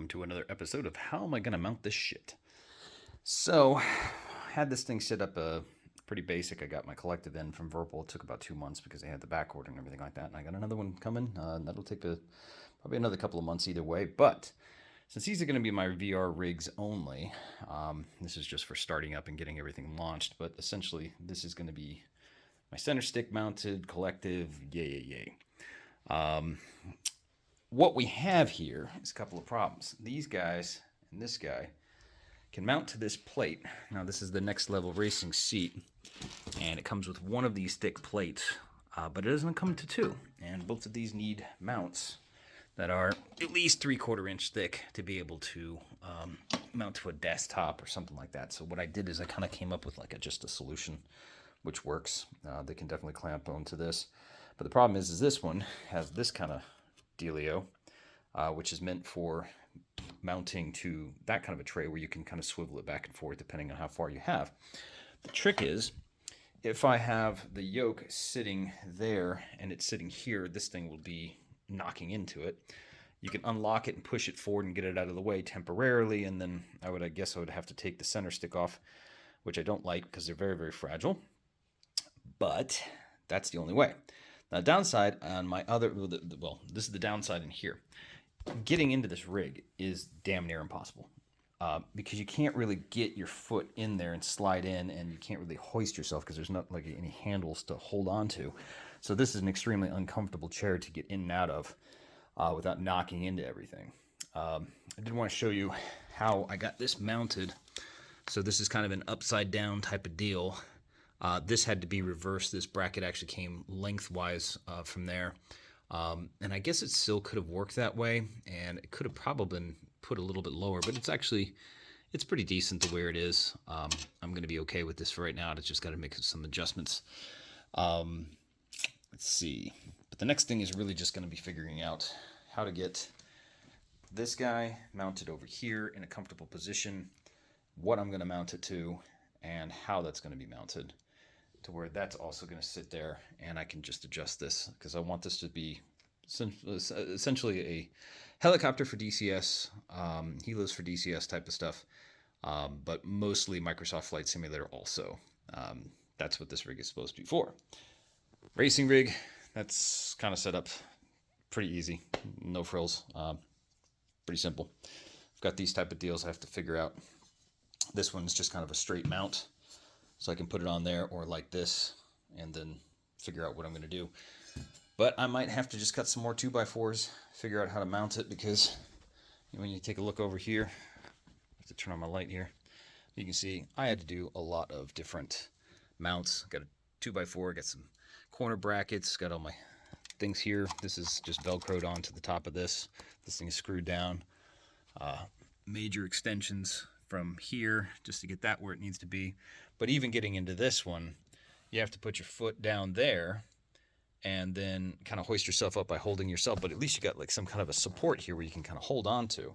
welcome to another episode of How Am I Gonna Mount This Shit? So, I had this thing set up pretty basic. I got my collective in from Virpil. It took about 2 months because they had the back order and everything like that. And I got another one coming. That'll take probably another couple of months either way. But since these are going to be my VR rigs only, this is just for starting up and getting everything launched. But essentially, this is going to be my center stick mounted collective. Yay. What we have here is a couple of problems. These guys and this guy can mount to this plate. Now this is the next level racing seat, and it comes with one of these thick plates, but it doesn't come to two. And both of these need mounts that are at least 3/4 inch thick to be able to mount to a desktop or something like that. So what I did is I kind of came up with just a solution which works. They can definitely clamp onto this. But the problem is this one has this kind of dealio, which is meant for mounting to that kind of a tray where you can kind of swivel it back and forth depending on how far you have. The trick is, if I have the yoke sitting there and it's sitting here, this thing will be knocking into it. You can unlock it and push it forward and get it out of the way temporarily, and then I guess I would have to take the center stick off, which I don't like because they're very, very fragile. But that's the only way. Now, downside on my other, this is the downside in here. Getting into this rig is damn near impossible because you can't really get your foot in there and slide in, and you can't really hoist yourself because there's not any handles to hold on to. So this is an extremely uncomfortable chair to get in and out of without knocking into everything. I did want to show you how I got this mounted. So this is kind of an upside down type of deal. This had to be reversed. This bracket actually came lengthwise from there. And I guess it still could have worked that way, and it could have probably been put a little bit lower, but it's pretty decent the way it is. I'm going to be okay with this for right now. I just got to make some adjustments. Let's see. But the next thing is really just going to be figuring out how to get this guy mounted over here in a comfortable position, what I'm going to mount it to, and how that's going to be mounted to where that's also going to sit there, and I can just adjust this because I want this to be essentially a helicopter for DCS, helos for DCS type of stuff, but mostly Microsoft Flight Simulator also. That's what this rig is supposed to be for. Racing rig, that's kind of set up pretty easy, no frills, pretty simple. I've got these type of deals I have to figure out. This one's just kind of a straight mount, so I can put it on there or like this and then figure out what I'm going to do. But I might have to just cut some more 2x4s, figure out how to mount it, because when you take a look over here, I have to turn on my light here, you can see I had to do a lot of different mounts. Got a 2x4, got some corner brackets, got all my things here. This is just Velcroed onto the top of this. This thing is screwed down. Major extensions from here just to get that where it needs to be. But even getting into this one, you have to put your foot down there and then kind of hoist yourself up by holding yourself, but at least you got some kind of a support here where you can kind of hold on to.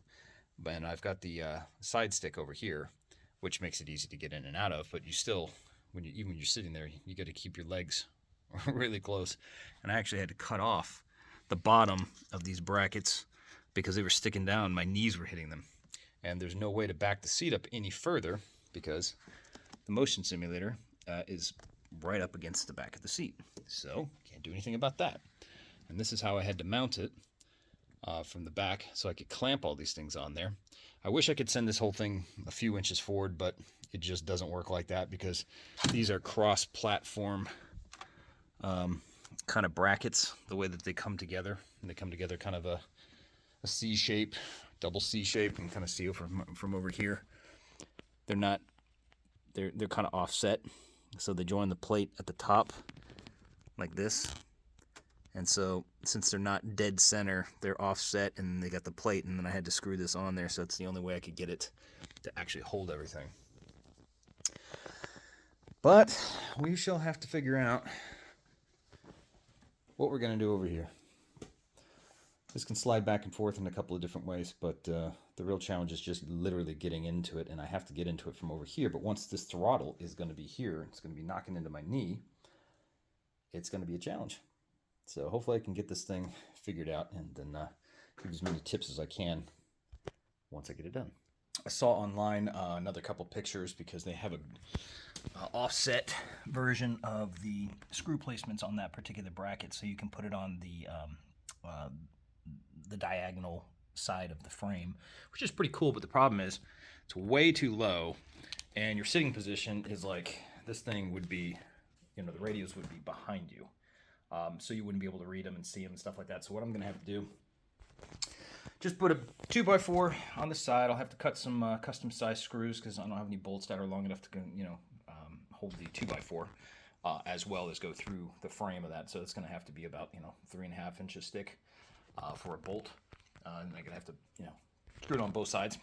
And I've got the side stick over here, which makes it easy to get in and out of, but you still, even when you're sitting there, you got to keep your legs really close. And I actually had to cut off the bottom of these brackets because they were sticking down. My knees were hitting them. And there's no way to back the seat up any further because the motion simulator is right up against the back of the seat. So can't do anything about that. And this is how I had to mount it from the back so I could clamp all these things on there. I wish I could send this whole thing a few inches forward, but it just doesn't work like that because these are cross-platform kind of brackets, the way that they come together. And they come together kind of a C shape, double C shape, and kind of see from over here. They're kind of offset, so they join the plate at the top like this. And so since they're not dead center, they're offset, and they got the plate, and then I had to screw this on there, so it's the only way I could get it to actually hold everything. But we shall have to figure out what we're going to do over here. This can slide back and forth in a couple of different ways, but the real challenge is just literally getting into it, and I have to get into it from over here. But once this throttle is going to be here, it's going to be knocking into my knee, it's going to be a challenge. So hopefully I can get this thing figured out and then give as many tips as I can once I get it done. I saw online another couple pictures because they have a offset version of the screw placements on that particular bracket, so you can put it on the diagonal side of the frame, which is pretty cool. But the problem is it's way too low, and your sitting position is like this thing would be, you know, the radios would be behind you, so you wouldn't be able to read them and see them and stuff like that. So what I'm gonna have to do, just put a 2x4 on the side. I'll have to cut some custom size screws because I don't have any bolts that are long enough to, you know, hold the 2x4 as well as go through the frame of that. So it's going to have to be about, you know, 3.5 inches thick for a bolt. And I'm going to have to, you know, screw it on both sides.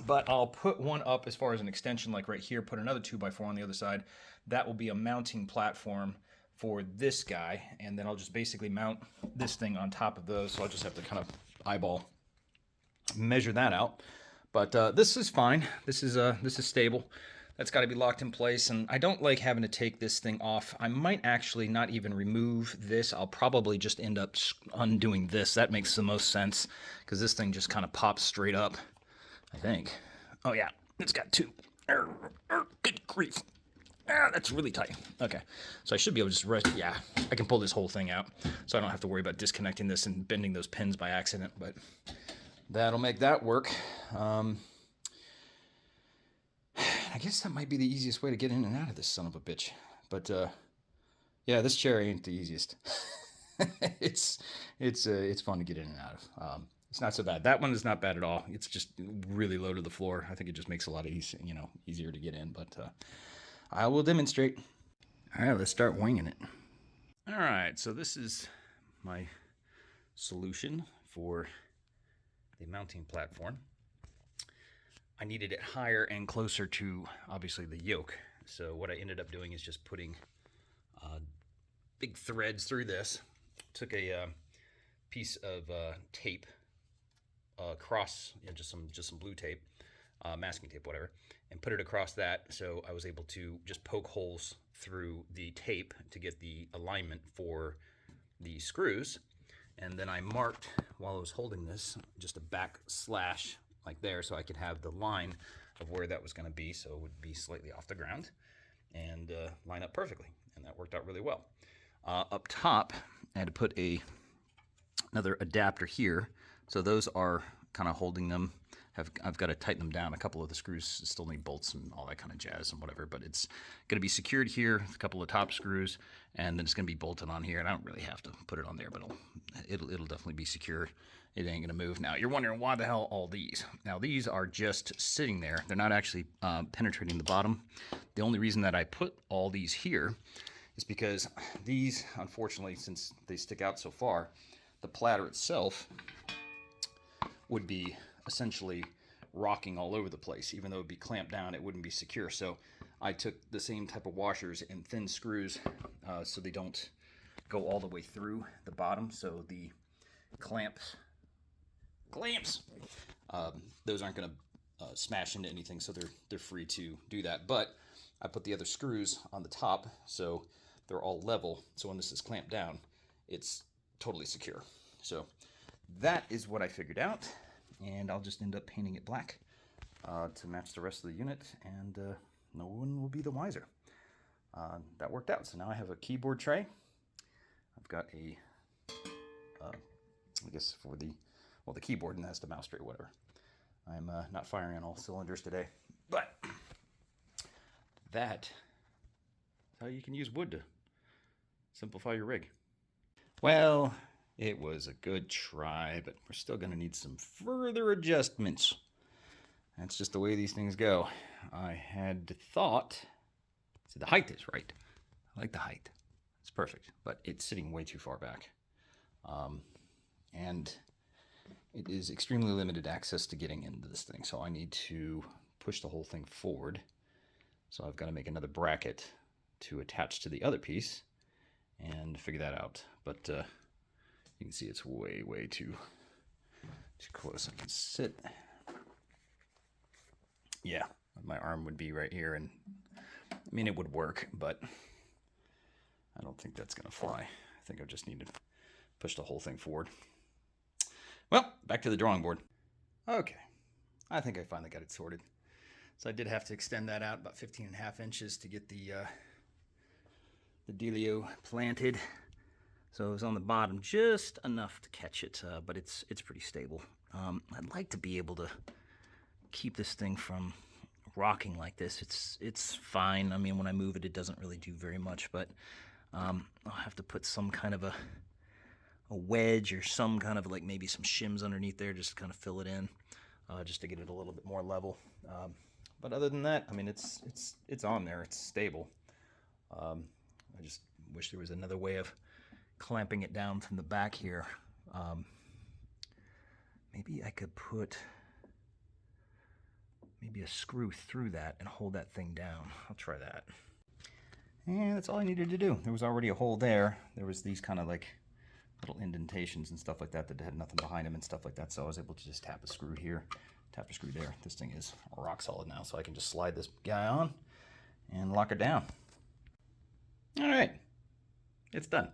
But I'll put one up as far as an extension, like right here, put another 2x4 on the other side. That will be a mounting platform for this guy. And then I'll just basically mount this thing on top of those. So I'll just have to kind of eyeball measure that out. But this is fine. This is stable. That's got to be locked in place, and I don't like having to take this thing off. I might actually not even remove this. I'll probably just end up undoing this. That makes the most sense because this thing just kind of pops straight up, I think. Oh yeah, it's got two. Good grief. That's really tight. Okay, so I should be able to just yeah, I can pull this whole thing out, so I don't have to worry about disconnecting this and bending those pins by accident, but that'll make that work. I guess that might be the easiest way to get in and out of this son of a bitch. But yeah, this chair ain't the easiest. It's fun to get in and out of. It's not so bad. That one is not bad at all. It's just really low to the floor. I think it just makes it a lot easier to get in. But I will demonstrate. All right, let's start winging it. All right, so this is my solution for the mounting platform. I needed it higher and closer to, obviously, the yoke. So what I ended up doing is just putting big threads through this. Took a piece of tape across, you know, just some blue tape, masking tape, whatever, and put it across that. So I was able to just poke holes through the tape to get the alignment for the screws. And then I marked, while I was holding this, just a back slash like there, so I could have the line of where that was going to be, so it would be slightly off the ground and line up perfectly, and that worked out really well. Up top, I had to put another adapter here, so those are kind of holding them. I've got to tighten them down. A couple of the screws still need bolts and all that kind of jazz and whatever, but it's going to be secured here, a couple of top screws, and then it's going to be bolted on here. And I don't really have to put it on there, but it'll definitely be secure. It ain't going to move. Now, you're wondering why the hell all these? Now, these are just sitting there. They're not actually penetrating the bottom. The only reason that I put all these here is because these, unfortunately, since they stick out so far, the platter itself would be essentially rocking all over the place. Even though it would be clamped down, it wouldn't be secure. So I took the same type of washers and thin screws so they don't go all the way through the bottom. So the clamps, those aren't going to smash into anything, so they're free to do that. But I put the other screws on the top, so they're all level. So when this is clamped down, it's totally secure. So that is what I figured out. And I'll just end up painting it black to match the rest of the unit, and no one will be the wiser. That worked out. So now I have a keyboard tray. I've got a, I guess for the keyboard, and that's the mouse tray, whatever. I'm not firing on all cylinders today, but that is how you can use wood to simplify your rig. Well, it was a good try, but we're still going to need some further adjustments. That's just the way these things go. I had thought, so the height is right. I like the height. It's perfect, but it's sitting way too far back. And it is extremely limited access to getting into this thing, so I need to push the whole thing forward. So I've got to make another bracket to attach to the other piece and figure that out. But you can see it's way too close. I can sit. Yeah, my arm would be right here, and I mean, it would work, but I don't think that's gonna fly. I think I just need to push the whole thing forward. Well, back to the drawing board. Okay, I think I finally got it sorted. So I did have to extend that out about 15.5 inches to get the dealio planted. So it was on the bottom just enough to catch it, but it's pretty stable. I'd like to be able to keep this thing from rocking like this. It's fine. I mean, when I move it, it doesn't really do very much, but I'll have to put some kind of a wedge or some kind of like maybe some shims underneath there just to kind of fill it in, just to get it a little bit more level. But other than that, I mean, it's on there. It's stable. I just wish there was another way of clamping it down from the back here. Maybe I could put maybe a screw through that and hold that thing down. I'll try that. And that's all I needed to do. There was already a hole there. There was these kind of like little indentations and stuff like that that had nothing behind them and stuff like that. So I was able to just tap a screw here, tap a screw there. This thing is rock solid now, so I can just slide this guy on and lock it down. All right, it's done.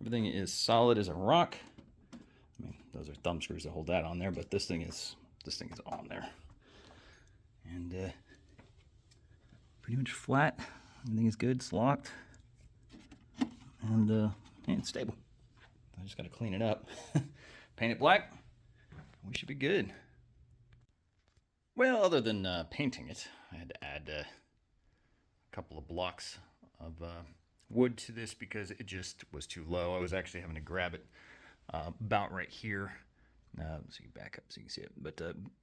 Everything is solid as a rock. I mean, those are thumb screws that hold that on there, but this thing is on there. And pretty much flat. Everything is good. It's locked, and it's stable. I just got to clean it up, paint it black. We should be good. Well, other than painting it, I had to add a couple of blocks of wood to this because it just was too low. I was actually having to grab it about right here. So you back up so you can see it. But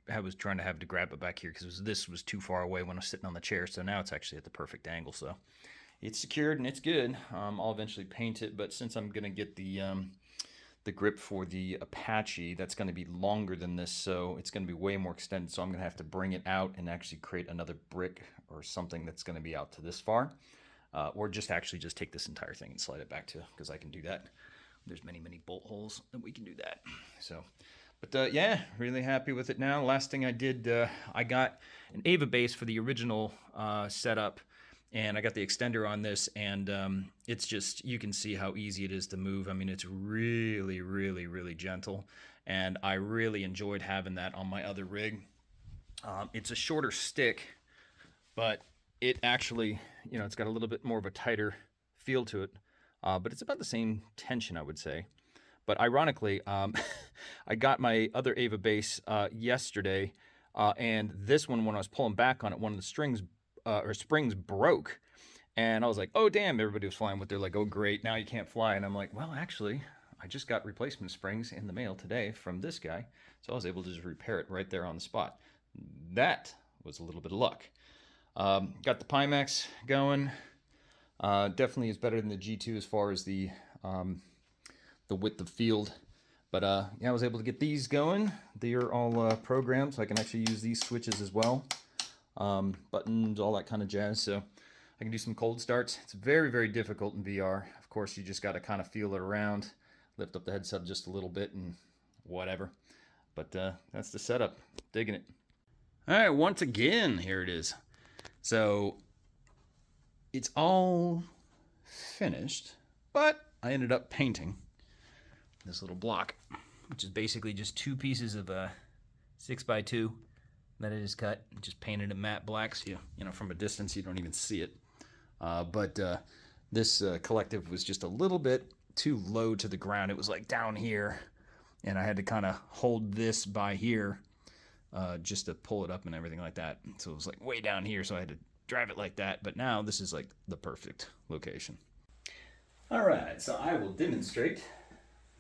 I was trying to have to grab it back here because this was too far away when I was sitting on the chair. So now it's actually at the perfect angle. So it's secured and it's good. I'll eventually paint it, but since I'm going to get the grip for the Apache, that's going to be longer than this, so it's going to be way more extended. So I'm going to have to bring it out and actually create another brick or something that's going to be out to this far, or just take this entire thing and slide it back to, because I can do that. There's many bolt holes that we can do that. So, but yeah, really happy with it now. Last thing I did, I got an Ava base for the original setup, and I got the extender on this, and it's just, you can see how easy it is to move. I mean, it's really gentle, and I really enjoyed having that on my other rig. It's a shorter stick, but it actually, you know, it's got a little bit more of a tighter feel to it, but it's about the same tension, I would say. But ironically, I got my other Ava base yesterday, and this one, when I was pulling back on it, one of the strings or springs broke, and I was like, oh damn, everybody was flying with, they're like, oh great, now you can't fly. And I'm like, well, actually, I just got replacement springs in the mail today from this guy, so I was able to just repair it right there on the spot. That was a little bit of luck. Got the Pimax going. Definitely is better than the G2 as far as the width of field. But yeah, I was able to get these going. They are all programmed, so I can actually use these switches as well. Buttons, all that kind of jazz. So I can do some cold starts. It's very difficult in VR. Of course, you just got to kind of feel it around, lift up the headset just a little bit and whatever. But that's the setup. Digging it. All right, once again, here it is. So it's all finished, but I ended up painting this little block, which is basically just two pieces of 6x2 that I just cut and just painted it matte black, so you know, from a distance you don't even see it. But this collective was just a little bit too low to the ground. It was like down here, and I had to kind of hold this by here just to pull it up and everything like that. So it was like way down here, so I had to drive it like that. But now this is like the perfect location. All right, so I will demonstrate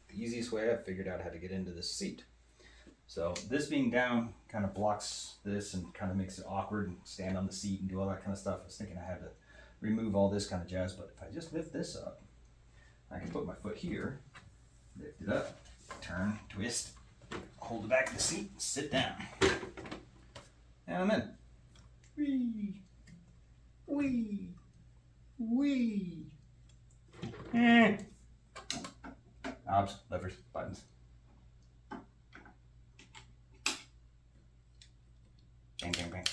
the easiest way I've figured out how to get into this seat. So this being down kind of blocks this and kind of makes it awkward and stand on the seat and do all that kind of stuff. I was thinking I had to remove all this kind of jazz, but if I just lift this up, I can put my foot here, lift it up, turn, twist, hold the back of the seat, sit down. And I'm in. Whee! Whee! Whee! Knobs, levers, buttons. Bang, bang, bang.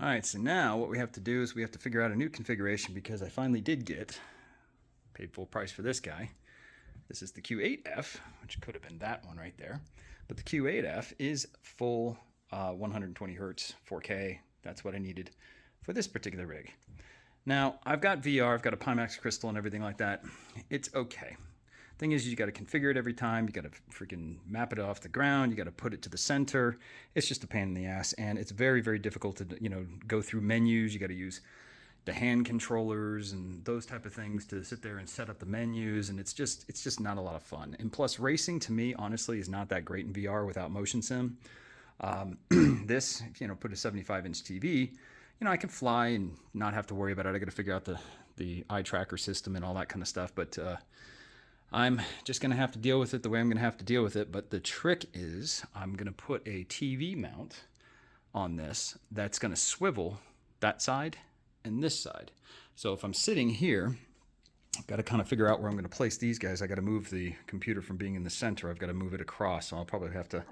All right, so now what we have to do is we have to figure out a new configuration, because I finally did get paid full price for this guy. This is the Q8F, which could have been that one right there. But the Q8F is full 120 hertz, 4K. That's what I needed for this particular rig. Now, I've got VR, I've got a Pimax crystal and everything like that. It's okay. Thing is, you got to configure it every time. You got to freaking map it off the ground. You got to put it to the center. It's just a pain in the ass, and it's very, very difficult to, you know, go through menus. You got to use the hand controllers and those type of things to sit there and set up the menus, and it's just not a lot of fun. And plus, racing to me, honestly, is not that great in VR without motion sim. This, you know, put a 75-inch TV. You know, I can fly and not have to worry about it. I got to figure out the eye tracker system and all that kind of stuff, but I'm just going to have to deal with it the way I'm going to have to deal with it. But the trick is I'm going to put a TV mount on this that's going to swivel that side and this side. So if I'm sitting here, I've got to kind of figure out where I'm going to place these guys. I got to move the computer from being in the center. I've got to move it across. So I'll probably have to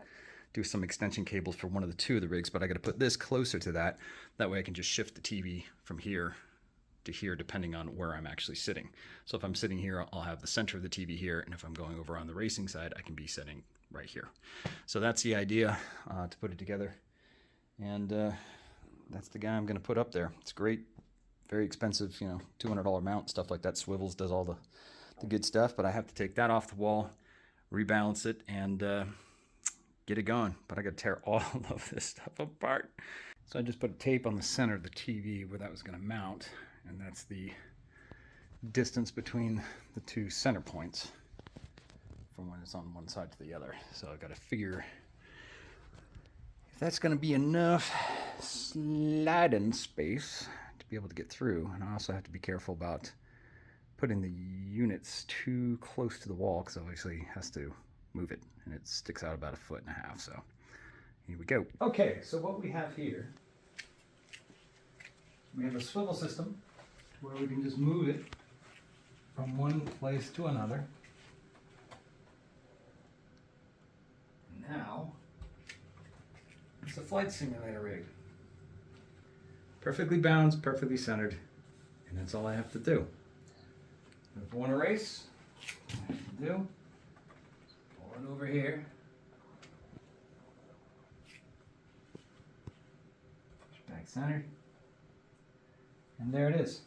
do some extension cables for one of the two of the rigs, but I got to put this closer to that. That way I can just shift the TV from here to here depending on where I'm actually sitting. So if I'm sitting here, I'll have the center of the TV here, and if I'm going over on the racing side, I can be sitting right here. So that's the idea to put it together, and that's the guy I'm going to put up there. It's great, very expensive, you know, $200 mount, stuff like that. Swivels, does all the good stuff, but I have to take that off the wall, rebalance it, and get it going. But I got to tear all of this stuff apart. So I just put a tape on the center of the TV where that was going to mount, and that's the distance between the two center points from when it's on one side to the other. So I've got to figure if that's going to be enough sliding space to be able to get through. And I also have to be careful about putting the units too close to the wall, because obviously it has to move it, and it sticks out about 1.5 feet. So here we go. Okay, so what we have here, we have a swivel system where we can just move it from one place to another. Now, it's a flight simulator rig. Perfectly balanced, perfectly centered, and that's all I have to do. If I want to race, all I have to do, pull it over here, push back centered, and there it is.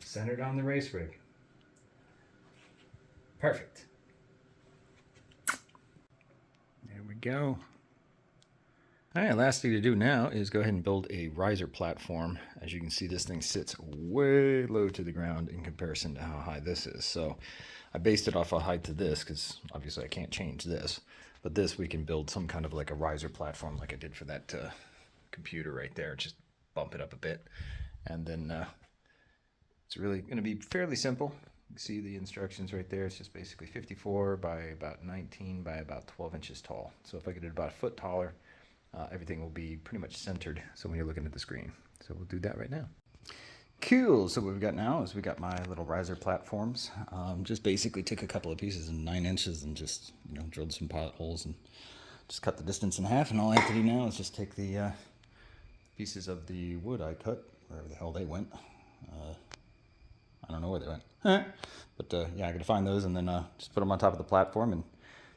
Centered on the race rig. Perfect. There we go. All right, last thing to do now is go ahead and build a riser platform. As you can see, this thing sits way low to the ground in comparison to how high this is. So I based it off a height to this, because obviously I can't change this. But this, we can build some kind of like a riser platform like I did for that computer right there. Just bump it up a bit. And then it's really going to be fairly simple. You can see the instructions right there. It's just basically 54 by about 19 by about 12 inches tall. So if I get it about a foot taller, everything will be pretty much centered. So when you're looking at the screen. So we'll do that right now. Cool. So what we've got now is we got my little riser platforms. Just basically took a couple of pieces in 9 inches and just, you know, drilled some potholes and just cut the distance in half. And all I have to do now is just take the pieces of the wood I cut, wherever the hell they went. I don't know where they went. But yeah, I gotta find those and then just put them on top of the platform and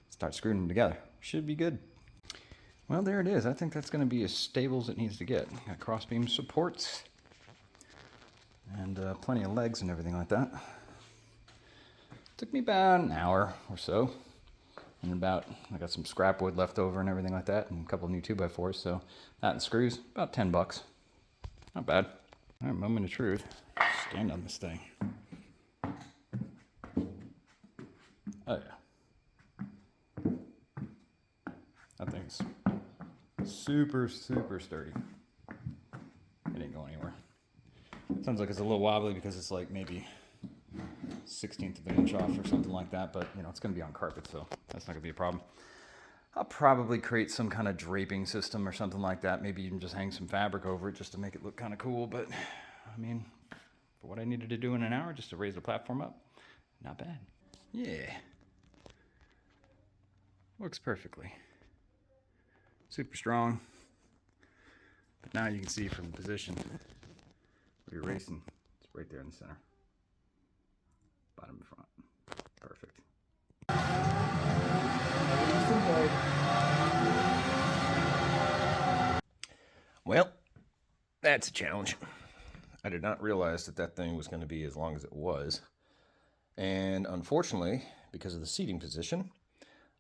start screwing them together. Should be good. Well, there it is. I think that's gonna be as stable as it needs to get. Got crossbeam supports and plenty of legs and everything like that. Took me about an hour or so. And I got some scrap wood left over and everything like that, and a couple of new 2x4s, so that and screws, about 10 bucks. Not bad. All right, moment of truth. Stand on this thing. Oh yeah. That thing's super, super sturdy. It ain't going anywhere. Sounds like it's a little wobbly because it's like maybe 1/16 of an inch off or something like that, but you know, it's going to be on carpet, so that's not going to be a problem. I'll probably create some kind of draping system or something like that. Maybe even just hang some fabric over it just to make it look kind of cool. But I mean, for what I needed to do in an hour just to raise the platform up, not bad. Yeah. Works perfectly. Super strong. But now you can see from the position where you're racing, it's right there in the center. Bottom and front. Perfect. Well, that's a challenge. I did not realize that that thing was going to be as long as it was. And unfortunately, because of the seating position,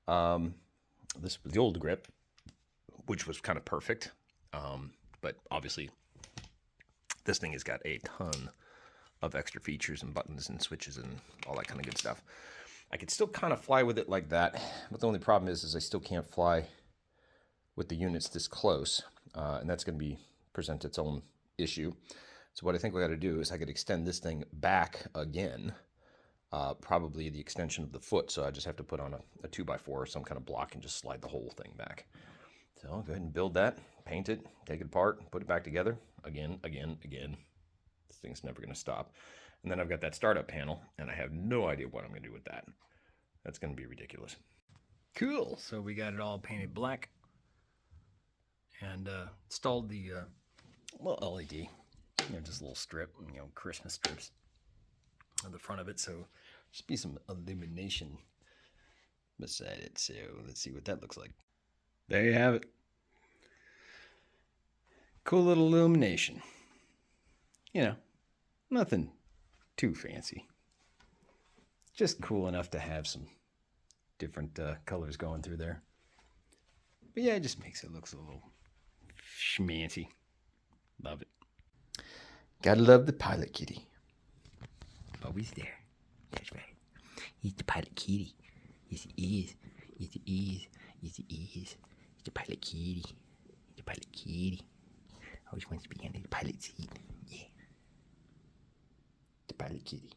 this was the old grip, which was kind of perfect. But obviously, this thing has got a ton of extra features and buttons and switches and all that kind of good stuff. I could still kind of fly with it like that, but the only problem is I still can't fly with the units this close, and that's going to present its own issue. So what I think we got to do is I could extend this thing back again, probably the extension of the foot. So I just have to put on a 2x4 or some kind of block and just slide the whole thing back. So I'll go ahead and build that, paint it, take it apart, put it back together again. This thing's never going to stop. And then I've got that startup panel, and I have no idea what I'm going to do with that. That's going to be ridiculous. Cool. So we got it all painted black and installed the little LED, just a little strip, Christmas strips on the front of it. So just be some illumination beside it. So let's see what that looks like. There you have it. Cool little illumination. Nothing too fancy. Just cool enough to have some different colors going through there. But yeah, it just makes it look a little schmancy. Love it. Gotta love the pilot kitty. Always there. That's right. He's the pilot kitty. Yes, he is. Yes, he is. Yes, he is. He's the pilot kitty. He's the pilot kitty. Always wants to be under the pilot seat. Yeah. The pilot kitty.